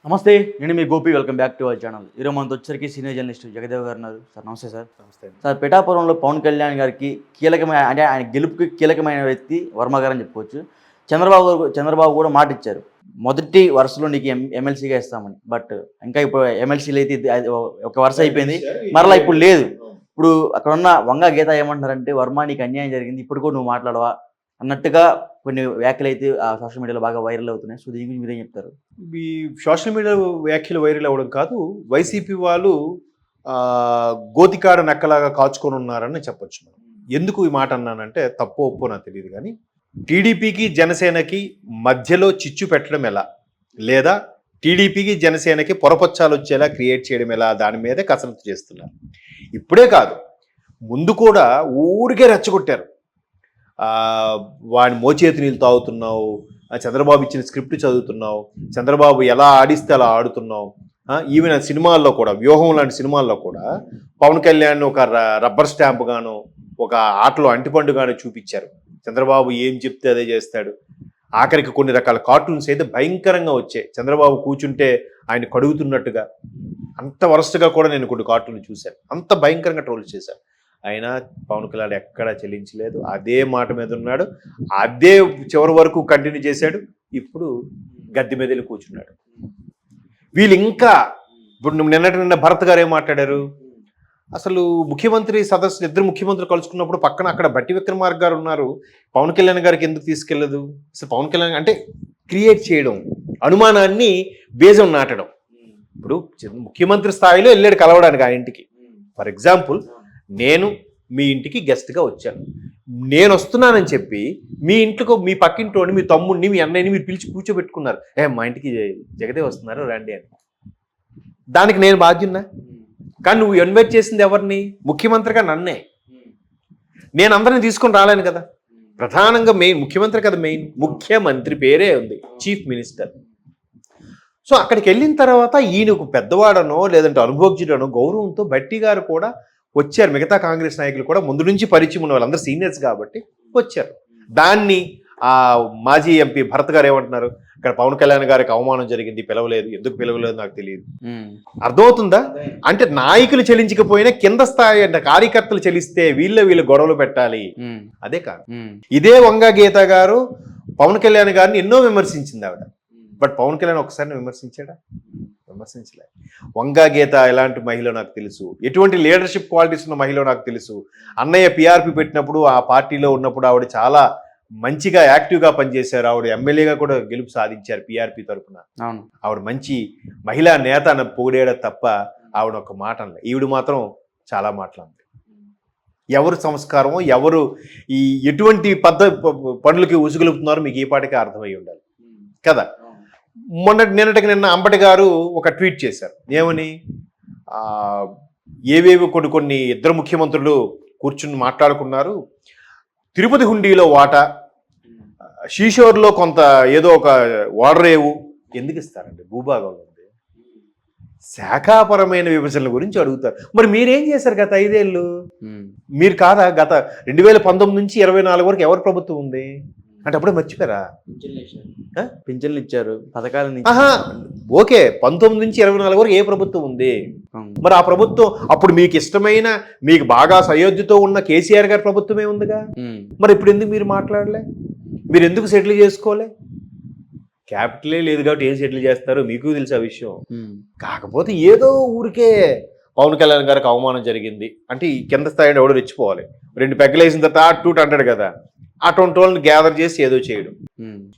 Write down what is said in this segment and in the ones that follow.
నమస్తే, నేను మీ Gopi. Welcome back to our channel. ఈరోజు మనతో వచ్చరికి సీనియర్ జర్నలిస్ట్ జగదేవ్ గారు ఉన్నారు. సార్ నమస్తే సార్. నమస్తే. సార్, పిఠాపురంలో పవన్ కళ్యాణ్ గారికి కీలకమైన, అంటే ఆయన గెలుపుకి కీలకమైన వ్యక్తి వర్మ గారు అని చెప్పుకోవచ్చు. చంద్రబాబు కూడా మాట ఇచ్చారు, మొదటి వరుసలో నీకు ఎమ్మెల్సీగా ఇస్తామని. బట్ ఇంకా ఇప్పుడు ఎమ్మెల్సీలు అయితే ఒక వరుస అయిపోయింది, మరలా ఇప్పుడు లేదు. ఇప్పుడు అక్కడ ఉన్న వంగ గీత ఏమంటున్నారంటే, వర్మ నీకు అన్యాయం జరిగింది, ఇప్పుడు కూడా నువ్వు మాట్లాడవా అన్నట్టుగా కొన్ని వ్యాఖ్యలు అయితే ఆ సోషల్ మీడియాలో బాగా వైరల్ అవుతున్నాయి. సో దీని గురించి మీరేం చెప్తారు? ఈ సోషల్ మీడియా వ్యాఖ్యలు వైరల్ అవ్వడం కాదు, వైసీపీ వాళ్ళు గోతికాడ నక్కలాగా కాచుకొని ఉన్నారని చెప్పొచ్చు. మనం ఎందుకు ఈ మాట అన్నానంటే, తప్పో ఒప్పో నాకు తెలియదు, కానీ టీడీపీకి జనసేనకి మధ్యలో చిచ్చు పెట్టడం ఎలా, లేదా టీడీపీకి జనసేనకి పొరపచ్చాలు వచ్చేలా క్రియేట్ చేయడం ఎలా, దాని మీదే కసరత్తు చేస్తున్నారు. ఇప్పుడే కాదు, ముందు కూడా ఊరికే రెచ్చగొట్టారు. వాడిని మోచేతి నీళ్ళు తాగుతున్నావు, చంద్రబాబు ఇచ్చిన స్క్రిప్ట్ చదువుతున్నావు, చంద్రబాబు ఎలా ఆడిస్తే అలా ఆడుతున్నావు. ఈవెన్ సినిమాల్లో కూడా, వ్యూహం లాంటి సినిమాల్లో కూడా పవన్ కళ్యాణ్ ఒక రబ్బర్ స్టాంప్ గాను, ఒక ఆటలో అంటిపండు గాను చూపించారు. చంద్రబాబు ఏం చెప్తే అదే చేస్తాడు. ఆఖరికి కొన్ని రకాల కార్టూన్స్ అయితే భయంకరంగా వచ్చాయి. చంద్రబాబు కూర్చుంటే ఆయన కడుగుతున్నట్టుగా, అంత వరస్ట్గా కూడా నేను కొన్ని కార్టూన్లు చూశాను. అంత భయంకరంగా ట్రోల్ చేశారు. అయినా పవన్ కళ్యాణ్ ఎక్కడా చెల్లించలేదు, అదే మాట మీద ఉన్నాడు, అదే చివరి వరకు కంటిన్యూ చేశాడు. ఇప్పుడు గద్దె మీద వెళ్ళి కూర్చున్నాడు. వీళ్ళు ఇంకా ఇప్పుడు నిన్న భరత్ గారు ఏం మాట్లాడారు, అసలు ముఖ్యమంత్రి సదస్సు, ఇద్దరు ముఖ్యమంత్రులు కలుసుకున్నప్పుడు పక్కన అక్కడ బట్టి విక్రమార్క గారు ఉన్నారు, పవన్ కళ్యాణ్ గారికి ఎందుకు తీసుకెళ్ళదు? అసలు పవన్ కళ్యాణ్ అంటే క్రియేట్ చేయడం, అనుమానాన్ని బేజం నాటడం. ఇప్పుడు ముఖ్యమంత్రి స్థాయిలో వెళ్ళాడు కలవడానికి ఆ ఇంటికి. ఫర్ ఎగ్జాంపుల్, నేను మీ ఇంటికి గెస్ట్గా వచ్చాను, నేను వస్తున్నానని చెప్పి మీ ఇంట్లో మీ పక్కింటోని, మీ తమ్ముడిని, మీ అన్నయ్యని మీరు పిలిచి కూర్చోబెట్టుకున్నారు. మా ఇంటికి జగదే వస్తున్నారు రండి అని. దానికి నేను బాధ్యున్నా? కానీ నువ్వు ఇన్వైట్ చేసింది ఎవరిని? ముఖ్యమంత్రిగా నన్నే. నేను అందరిని తీసుకొని రాలేను కదా. ప్రధానంగా మెయిన్ ముఖ్యమంత్రి కదా, మెయిన్ ముఖ్యమంత్రి పేరే ఉంది, చీఫ్ మినిస్టర్. సో అక్కడికి వెళ్ళిన తర్వాత ఈయన ఒక పెద్దవాడనో లేదంటే అనుభోగ్యుడనో గౌరవంతో బట్టి గారు కూడా వచ్చారు. మిగతా కాంగ్రెస్ నాయకులు కూడా ముందు నుంచి పరిచయం ఉన్న వాళ్ళందరూ సీనియర్స్ కాబట్టి వచ్చారు. దాన్ని మాజీ ఎంపీ భరత్ గారు ఏమంటున్నారు, ఇక్కడ పవన్ కళ్యాణ్ గారికి అవమానం జరిగింది, పిలవలేదు, ఎందుకు పిలవలేదు నాకు తెలియదు. అర్థమవుతుందా? అంటే నాయకులు చెల్లించకపోయినా కింద స్థాయి అంటే కార్యకర్తలు చెల్లిస్తే వీళ్ళు గొడవలు పెట్టాలి, అదే కాదు. ఇదే వంగ గీత గారు పవన్ కళ్యాణ్ గారిని ఎన్నో విమర్శించింది ఆవిడ. బట్ పవన్ కళ్యాణ్ ఒకసారి విమర్శించాడా? విమర్శించలే. వంగా గీత ఎలాంటి మహిళ నాకు తెలుసు, ఎటువంటి లీడర్షిప్ క్వాలిటీస్ ఉన్న మహిళ నాకు తెలుసు. అన్నయ్య పిఆర్పి పెట్టినప్పుడు, ఆ పార్టీలో ఉన్నప్పుడు ఆవిడ చాలా మంచిగా యాక్టివ్గా పనిచేశారు. ఆవిడ ఎమ్మెల్యేగా కూడా గెలుపు సాధించారు పిఆర్పి తరఫున. ఆవిడ మంచి మహిళా నేత అని పొగిడేడ తప్ప ఆవిడ ఒక మాట అనలే. ఈవిడ మాత్రం చాలా మాట్లాడింది. ఎవరు సంస్కారమో, ఎవరు ఈ ఎటువంటి పనులకి ఉసుగొలుపుతున్నారో మీకు ఈ పాటికి అర్థమై ఉండాలి కదా. నిన్న అంబటి గారు ఒక ట్వీట్ చేశారు. ఏమని? ఏవేవి కొన్ని ఇద్దరు ముఖ్యమంత్రులు కూర్చుని మాట్లాడుకున్నారు, తిరుపతి హుండీలో వాటా, షీషోర్లో కొంత ఏదో ఒక ఓడరేవు ఎందుకు ఇస్తారండి? భూభాగంలో ఉంది. శాఖాపరమైన విభజనల గురించి అడుగుతారు. మరి మీరేం చేశారు గత 5 ఏళ్ళు? మీరు కాదా గత 2019 నుంచి 24 వరకు ఎవరి ప్రభుత్వం ఉంది అంటే అప్పుడే మర్చిపోయారా? పింఛన్లు ఇచ్చారు, పథకాలు. ఓకే, 19 నుంచి 24 వరకు ఏ ప్రభుత్వం ఉంది? మరి ఆ ప్రభుత్వం అప్పుడు మీకు ఇష్టమైన, మీకు బాగా సయోధ్యతో ఉన్న కేసీఆర్ గారి ప్రభుత్వమే ఉందిగా. మరి ఇప్పుడు ఎందుకు మీరు మాట్లాడలే? మీరు ఎందుకు సెటిల్ చేసుకోలే? క్యాపిటలే లేదు కాబట్టి ఏం సెటిల్ చేస్తారో మీకు తెలుసు ఆ విషయం. కాకపోతే ఏదో ఊరికే పవన్ కళ్యాణ్ గారికి అవమానం జరిగింది అంటే ఈ కింద స్థాయిలో ఎవడో రెచ్చిపోవాలి. 2 పెగ్గలు వేసిన తర్వాత అటు అంటాడు కదా, అటువంటి వాళ్ళని గ్యాదర్ చేసి ఏదో చేయడం.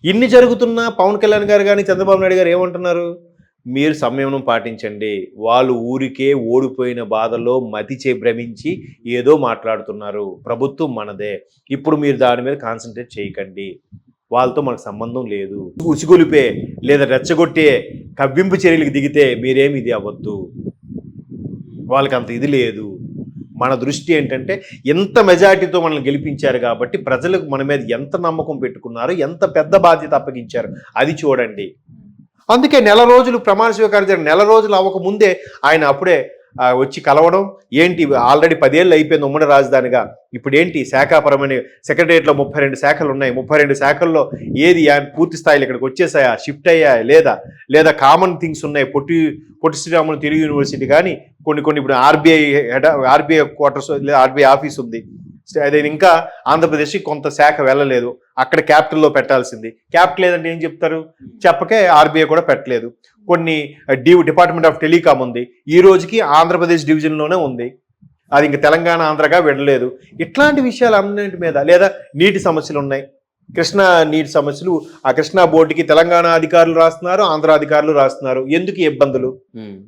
ఇన్ని జరుగుతున్నా పవన్ కళ్యాణ్ గారు కానీ చంద్రబాబు నాయుడు గారు ఏమంటున్నారు? మీరు సంయమనం పాటించండి, వాళ్ళు ఊరికే ఓడిపోయిన బాధలో భ్రమించి ఏదో మాట్లాడుతున్నారు, ప్రభుత్వం మనదే, ఇప్పుడు మీరు దాని మీద కాన్సన్ట్రేట్ చేయకండి, వాళ్ళతో మనకు సంబంధం లేదు. ఉసిగొలిపే లేదా రెచ్చగొట్టే కవ్వింపు చర్యలకు దిగితే మీరేమి ఇది అవ్వద్దు, వాళ్ళకి అంత ఇది లేదు. మన దృష్టి ఏంటంటే ఎంత మెజారిటీతో మనల్ని గెలిపించారు కాబట్టి ప్రజలకు మన మీద ఎంత నమ్మకం పెట్టుకున్నారు, ఎంత పెద్ద బాధ్యత అప్పగించారు అది చూడండి. అందుకే నెల రోజులు ప్రమాణ స్వీకారం జరిగిన నెల రోజులు అవ్వక ముందే ఆయన అప్పుడే వచ్చి కలవడం ఏంటి, ఆల్రెడీ 10 ఏళ్ళు అయిపోయింది ఉమ్మడి రాజధానిగా, ఇప్పుడు ఏంటి శాఖాపరమైన సెక్రటరియట్లో 32 శాఖలు ఉన్నాయి, 32 శాఖల్లో ఏది పూర్తి స్థాయిలో ఇక్కడికి వచ్చేసాయా, షిఫ్ట్ అయ్యా లేదా కామన్ థింగ్స్ ఉన్నాయి. పొట్టి శ్రీరాములు తెలుగు యూనివర్సిటీ కానీ కొన్ని ఇప్పుడు ఆర్బీఐ క్వార్టర్స్ లేదా ఆర్బీఐ ఆఫీస్ ఉంది, అదే ఇంకా ఆంధ్రప్రదేశ్కి కొంత శాఖ వెళ్ళలేదు, అక్కడ క్యాపిటల్లో పెట్టాల్సింది, క్యాపిటల్ లేదంటే ఏం చెప్తారు, చెప్పకే ఆర్బీఐ కూడా పెట్టలేదు. కొన్ని డిపార్ట్మెంట్ ఆఫ్ టెలికాం ఉంది, ఈ రోజుకి ఆంధ్రప్రదేశ్ డివిజన్లోనే ఉంది, అది ఇంకా తెలంగాణ ఆంధ్రగా వెళ్ళలేదు. ఇట్లాంటి విషయాలు అన్నింటి మీద, లేదా నీటి సమస్యలు ఉన్నాయి, కృష్ణా నీటి సమస్యలు, ఆ కృష్ణా బోర్డుకి తెలంగాణ అధికారులు రాస్తున్నారు, ఆంధ్ర అధికారులు రాస్తున్నారు, ఎందుకు ఇబ్బందులు,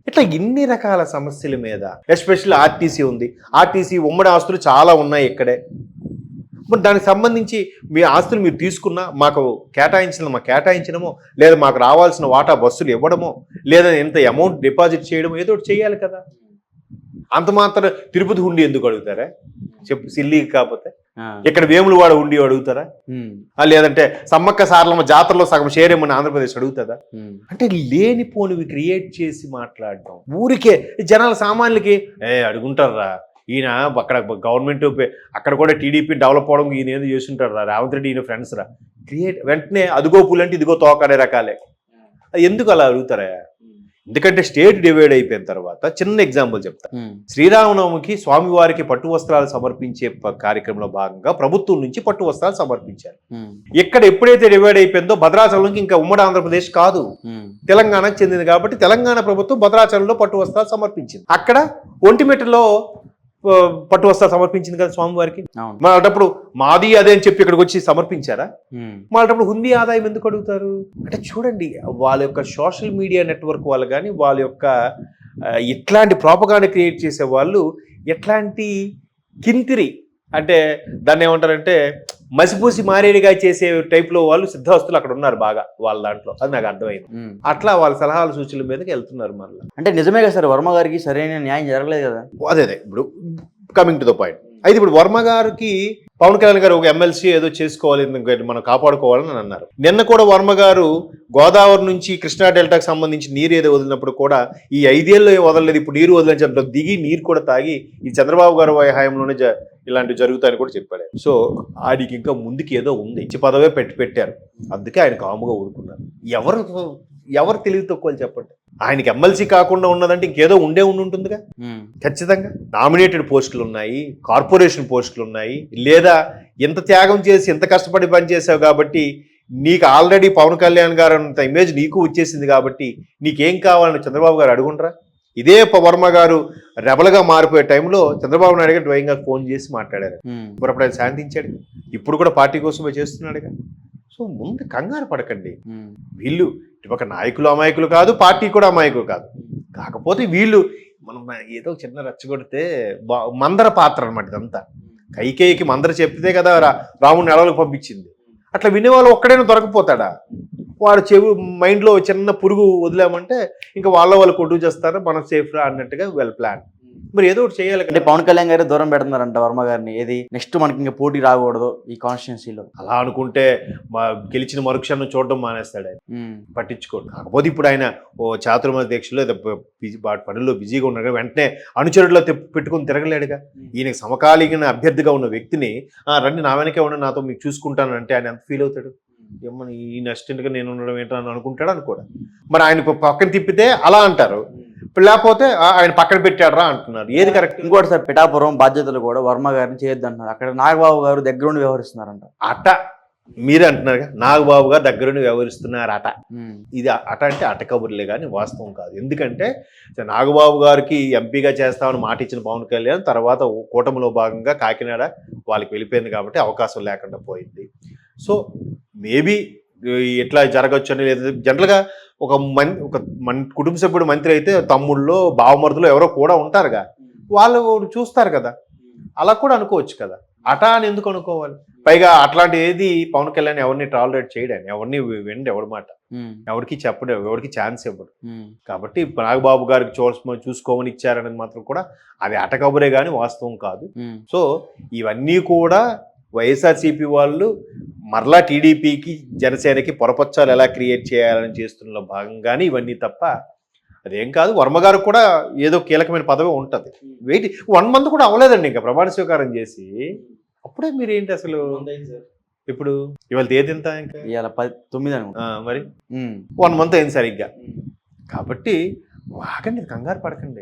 ఇట్లా ఇన్ని రకాల సమస్యల మీద. ఎస్పెషల్లీ ఆర్టీసీ ఉంది, ఆర్టీసీ ఉమ్మడి ఆస్తులు చాలా ఉన్నాయి ఇక్కడే. మరి దానికి సంబంధించి మీ ఆస్తులు మీరు తీసుకున్నా మాకు కేటాయించడమో లేదా మాకు రావాల్సిన వాటా బస్సులు ఇవ్వడమో లేదా ఎంత అమౌంట్ డిపాజిట్ చేయడమో ఏదో ఒకటి చేయాలి కదా. అంత మాత్రం తిరుపతి హుండీ ఎందుకు అడుగుతారా చెప్పు, సిల్లీ కాకపోతే. ఇక్కడ వేములవాడ హుండీ అడుగుతారా, లేదంటే సమ్మక్క సారలమ్మ జాతరలో సగం షేర్ ఏమన్నా ఆంధ్రప్రదేశ్ అడుగుతుందా. అంటే లేనిపోనివి క్రియేట్ చేసి మాట్లాడడం, ఊరికే జనాల సామాన్యులకి అడుగుంటారా, ఈయన అక్కడ గవర్నమెంట్ అక్కడ కూడా టీడీపీ డెవలప్ అవడం ఈయన ఏదో చేస్తుంటారు రా, రేవంత్ రెడ్డి ఈయన ఫ్రెండ్స్ రా, వెంటనే అదిగో పులంటే ఇదిగో తోకడే రకాలే. అది ఎందుకు అలా అడుగుతారా, ఎందుకంటే స్టేట్ డివైడ్ అయిపోయిన తర్వాత చిన్న ఎగ్జాంపుల్ చెప్తా. శ్రీరామనవమికి స్వామివారికి పట్టు వస్త్రాలు సమర్పించే కార్యక్రమంలో భాగంగా ప్రభుత్వం నుంచి పట్టు వస్త్రాలు సమర్పించారు. ఇక్కడ ఎప్పుడైతే డివైడ్ అయిపోయిందో భద్రాచలంకి ఇంకా ఉమ్మడి ఆంధ్రప్రదేశ్ కాదు, తెలంగాణకు చెందింది కాబట్టి తెలంగాణ ప్రభుత్వం భద్రాచలంలో పట్టు వస్త్రాలు సమర్పించింది. అక్కడ ఒంటిమిట్టలో పట్టు వస్త్రాలు సమర్పించింది కదా స్వామివారికి. మాటప్పుడు మాది అదే అని చెప్పి ఇక్కడికి వచ్చి సమర్పించారా, మాటప్పుడు హుందీ ఆదాయం ఎందుకు అడుగుతారు అంటే చూడండి, వాళ్ళ యొక్క సోషల్ మీడియా నెట్వర్క్ వాళ్ళు కానీ వాళ్ళ యొక్క ఇట్లాంటి ప్రాపగాండా క్రియేట్ చేసే వాళ్ళు ఎట్లాంటి కింతిరి అంటే దాన్ని ఏమంటారంటే మసిపూసి మారేడిగా చేసే టైప్లో వాళ్ళు సిద్ధహస్తులు అక్కడ ఉన్నారు బాగా వాళ్ళ దాంట్లో, అది నాకు అర్థమైంది. అట్లా వాళ్ళ సలహాల సూచనల మీదకి వెళ్తున్నారు. మళ్ళీ అంటే నిజమే కదా సార్, వర్మ గారికి సరైన న్యాయం జరగలేదు కదా. అదే ఇప్పుడు కమింగ్ టు ద పాయింట్. అయితే ఇప్పుడు వర్మ గారికి పవన్ కళ్యాణ్ గారు ఒక ఎమ్మెల్సీ ఏదో చేసుకోవాలి, మనం కాపాడుకోవాలని అన్నారు. నిన్న కూడా వర్మ గారు గోదావరి నుంచి కృష్ణా డెల్టాకు సంబంధించి నీరు ఏదో వదిలినప్పుడు కూడా ఈ 5 ఏళ్ళు వదలలేదు, ఇప్పుడు నీరు వదిలిన చెప్పడం దిగి నీరు కూడా తాగి ఈ చంద్రబాబు గారు హయాంలోనే ఇలాంటివి జరుగుతాయని కూడా చెప్పాడు. సో ఆయనకి ఇంకా ముందుకి ఏదో ఉంది, ఇచ్చి పదవే పెట్టారు, అందుకే ఆయన కాముగా ఊరుకున్నారు. ఎవరు తెలివి తక్కువ చెప్పండి. ఆయనకి ఎమ్మెల్సీ కాకుండా ఉన్నదంటే ఇంకేదో ఉంటుందిగా ఖచ్చితంగా. నామినేటెడ్ పోస్టులు ఉన్నాయి, కార్పొరేషన్ పోస్టులు ఉన్నాయి, లేదా ఎంత త్యాగం చేసి ఎంత కష్టపడి పనిచేసావు కాబట్టి నీకు ఆల్రెడీ పవన్ కళ్యాణ్ గారు అంత ఇమేజ్ నీకు వచ్చేసింది కాబట్టి నీకేం కావాలని చంద్రబాబు గారు అడుగుంటారా. ఇదే వర్మ గారు రెబల్గా మారిపోయే టైంలో చంద్రబాబు నాయుడు గారు డ్రాయింగ్ గారు ఫోన్ చేసి మాట్లాడారు, మరి అప్పుడు ఆయన శాంతించాడు, ఇప్పుడు కూడా పార్టీ కోసమే చేస్తున్నాడుగా. సో ముందు కంగారు పడకండి. వీళ్ళు ఒక నాయకులు అమాయకులు కాదు, పార్టీ కూడా అమాయకులు కాదు, కాకపోతే వీళ్ళు మనం ఏదో చిన్న రెచ్చగొడితే మందర పాత్ర అనమాట ఇదంతా. కైకేయికి మందర చెప్తే కదా రాముడిని అడవులకు పంపించింది, అట్లా వినేవాళ్ళు ఒక్కడైనా దొరకపోతాడా, వాడు మైండ్లో చిన్న పురుగు వదిలామంటే ఇంకా వాళ్ళు కొట్టు చేస్తారు, మనం సేఫ్ రా అన్నట్టుగా వెల్ ప్లాన్. మరి ఏదో ఒకటి చేయాలి. అంటే పవన్ కళ్యాణ్ గారు దూరం పెడుతున్నారంట వర్మ గారిని, ఏది నెక్స్ట్ మనకి ఇంకా పోటీ రాకూడదు ఈ కాన్స్టిట్యున్సీలో. అలా అనుకుంటే గెలిచిన మరుక్షణం చూడడం మానేస్తాడు ఆయన, పట్టించుకోడు. కాకపోతే ఇప్పుడు ఆయన ఓ చాతుర్మాస దీక్షలో పనుల్లో బిజీగా ఉన్నాడు, వెంటనే అనుచరుల్లో పెట్టుకుని తిరగలేడుగా. ఈయనకి సమకాలీన అభ్యర్థిగా ఉన్న వ్యక్తిని రండి నా వెనకే ఉండి నాతో మీకు చూసుకుంటాను అంటే ఆయన ఎంత ఫీల్ అవుతాడు, ఏమన్నా ఈయన అసిస్టెంట్గా నేను ఉండడం ఏంటని అనుకుంటాడు అనుకోడా. మరి ఆయన పక్కన తిప్పితే అలా అంటారు, లేకపోతే ఆయన పక్కన పెట్టాడరా అంటున్నారు. ఏది కరెక్ట్? ఇంకోటి సార్, పిఠాపురం బాధ్యతలు కూడా వర్మ గారిని చేయొద్దు అంటున్నారు, అక్కడ నాగబాబు గారు దగ్గరుండి వ్యవహరిస్తున్నారంట. అట మీరే అంటున్నారుగా, నాగబాబు గారు దగ్గరుండి వ్యవహరిస్తున్నారట. ఇది అట అంటే అట కబుర్లే కానీ వాస్తవం కాదు. ఎందుకంటే నాగబాబు గారికి ఎంపీగా చేస్తామని మాట ఇచ్చిన పవన్ కళ్యాణ్ తర్వాత కూటమిలో భాగంగా కాకినాడ వాళ్ళకి వెళ్ళిపోయింది కాబట్టి అవకాశం లేకుండా పోయింది. సో మేబీ ఎట్లా జరగచ్చు అని, లేదా జనరల్గా ఒక కుటుంబ సభ్యుడు మంత్రి అయితే తమ్ముళ్ళు బావమరుదులు ఎవరో కూడా ఉంటారుగా, వాళ్ళు చూస్తారు కదా, అలా కూడా అనుకోవచ్చు కదా. అటా అని ఎందుకు అనుకోవాలి? పైగా అట్లాంటి ఏది పవన్ కళ్యాణ్ ఎవరిని టాలరేట్ చేయడాని, ఎవరిని విండి, ఎవరి మాట ఎవరికి చెప్పడు, ఎవరికి ఛాన్స్ ఇవ్వడు. కాబట్టి నాగబాబు గారికి చూసుకోమని ఇచ్చారనేది మాత్రం కూడా అది అటకబురే కానీ వాస్తవం కాదు. సో ఇవన్నీ కూడా వైఎస్ఆర్సీపీ వాళ్ళు మరలా టీడీపీకి జనసేనకి పొరపచ్చాలు ఎలా క్రియేట్ చేయాలని చేస్తున్న భాగంగానే ఇవన్నీ తప్ప అదేం కాదు, వర్మ గారికి కూడా ఏదో కీలకమైన పదవి ఉంటుంది. వెయిట్ 1 month కూడా అవ్వలేదండి ఇంకా ప్రమాణ స్వీకారం చేసి. అప్పుడే మీరు ఏంటి అసలు ఇప్పుడు ఇవాళ తేదీ ఎంత ఇంకా ఇవాళ 9 అనుకుంటా. మరి 1 month అయింది సరిగ్గా. కాబట్టి ఆగండి, కంగారు పడకండి.